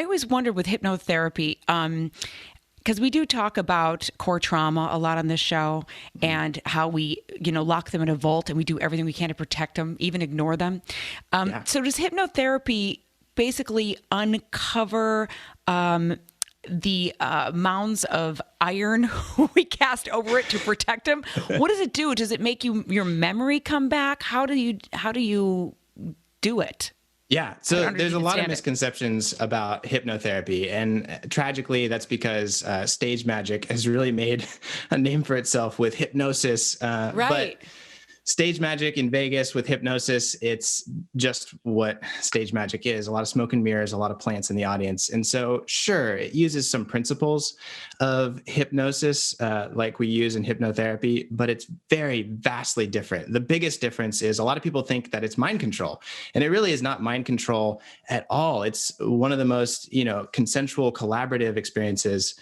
I always wondered with hypnotherapy, because we do talk about core trauma a lot on this show and how we, lock them in a vault and we do everything we can to protect them, even ignore them. So does hypnotherapy basically uncover the mounds of iron we cast over it to protect them? What does it do? Does it make your memory come back? How do you do it? Yeah. So there's a lot of misconceptions about hypnotherapy. And tragically, that's because stage magic has really made a name for itself with hypnosis. Right. But stage magic in Vegas with hypnosis, it's just what stage magic is. A lot of smoke and mirrors, a lot of plants in the audience. And so, sure, it uses some principles of hypnosis like we use in hypnotherapy, but it's very vastly different. The biggest difference is a lot of people think that it's mind control, and it really is not mind control at all. It's one of the most, consensual, collaborative experiences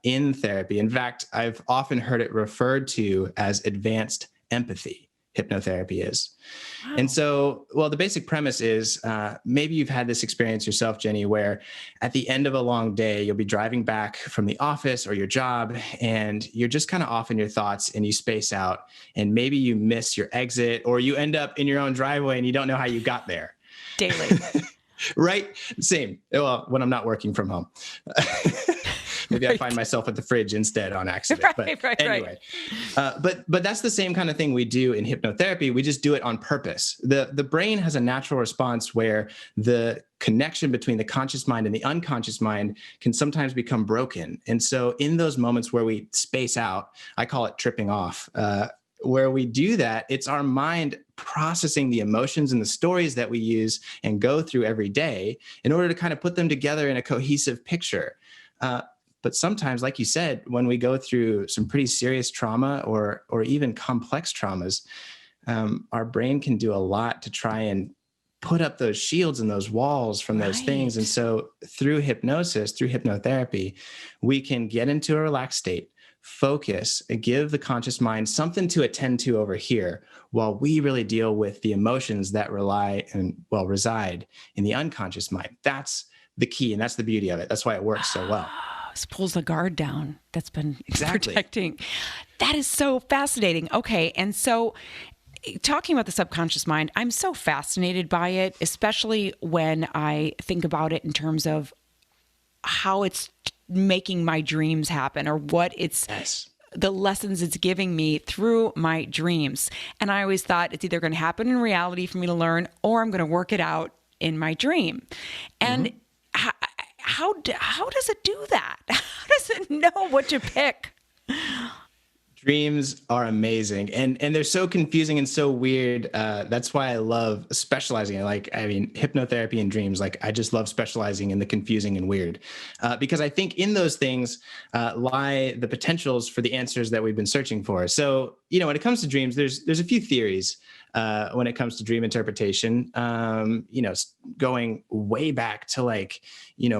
in therapy. In fact, I've often heard it referred to as advanced empathy. Hypnotherapy is. Wow. And so, the basic premise is maybe you've had this experience yourself, Jenny, where at the end of a long day, you'll be driving back from the office or your job, and you're just kind of off in your thoughts and you space out, and maybe you miss your exit or you end up in your own driveway and you don't know how you got there. Daily. Right? Same. Well, when I'm not working from home. Maybe I find myself at the fridge instead on accident. But anyway, but that's the same kind of thing we do in hypnotherapy. We just do it on purpose. The brain has a natural response where the connection between the conscious mind and the unconscious mind can sometimes become broken. And so in those moments where we space out, I call it tripping off, where we do that, it's our mind processing the emotions and the stories that we use and go through every day in order to kind of put them together in a cohesive picture. But sometimes, like you said, when we go through some pretty serious trauma or even complex traumas, our brain can do a lot to try and put up those shields and those walls from those things. And so through hypnosis, through hypnotherapy, we can get into a relaxed state, focus, and give the conscious mind something to attend to over here while we really deal with the emotions that reside in the unconscious mind. That's the key, and that's the beauty of it. That's why it works so well. This pulls the guard down that's been protecting. That is so fascinating. Okay. And so talking about the subconscious mind, I'm so fascinated by it, especially when I think about it in terms of how it's making my dreams happen or what it's the lessons it's giving me through my dreams. And I always thought it's either going to happen in reality for me to learn or I'm going to work it out in my dream. And how does it do that? How does it know what to pick? Dreams are amazing, and they're so confusing and so weird. That's why I love specializing. Hypnotherapy and dreams. I just love specializing in the confusing and weird, because I think in those things lie the potentials for the answers that we've been searching for. So, when it comes to dreams, there's a few theories when it comes to dream interpretation. Going way back to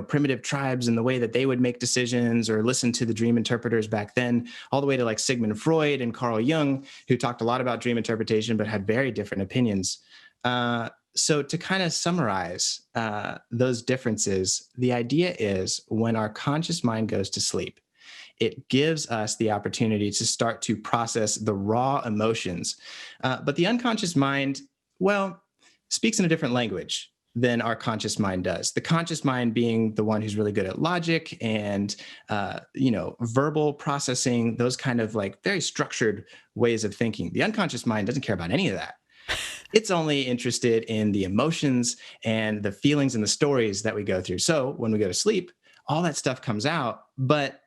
primitive tribes and the way that they would make decisions or listen to the dream interpreters back then, all the way to Sigmund Freud and Carl Jung, who talked a lot about dream interpretation, but had very different opinions. So to kind of summarize those differences, the idea is when our conscious mind goes to sleep, it gives us the opportunity to start to process the raw emotions. But the unconscious mind, speaks in a different language than our conscious mind does. The conscious mind being the one who's really good at logic and, verbal processing, those kind of very structured ways of thinking. The unconscious mind doesn't care about any of that. It's only interested in the emotions and the feelings and the stories that we go through. So when we go to sleep, all that stuff comes out, but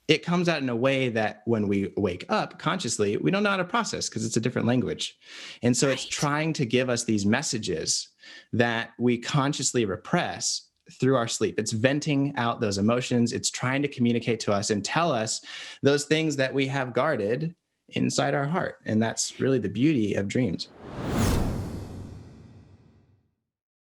it comes out in a way that when we wake up consciously, we don't know how to process because it's a different language. And so it's trying to give us these messages that we consciously repress through our sleep. It's venting out those emotions. It's trying to communicate to us and tell us those things that we have guarded inside our heart. And that's really the beauty of dreams.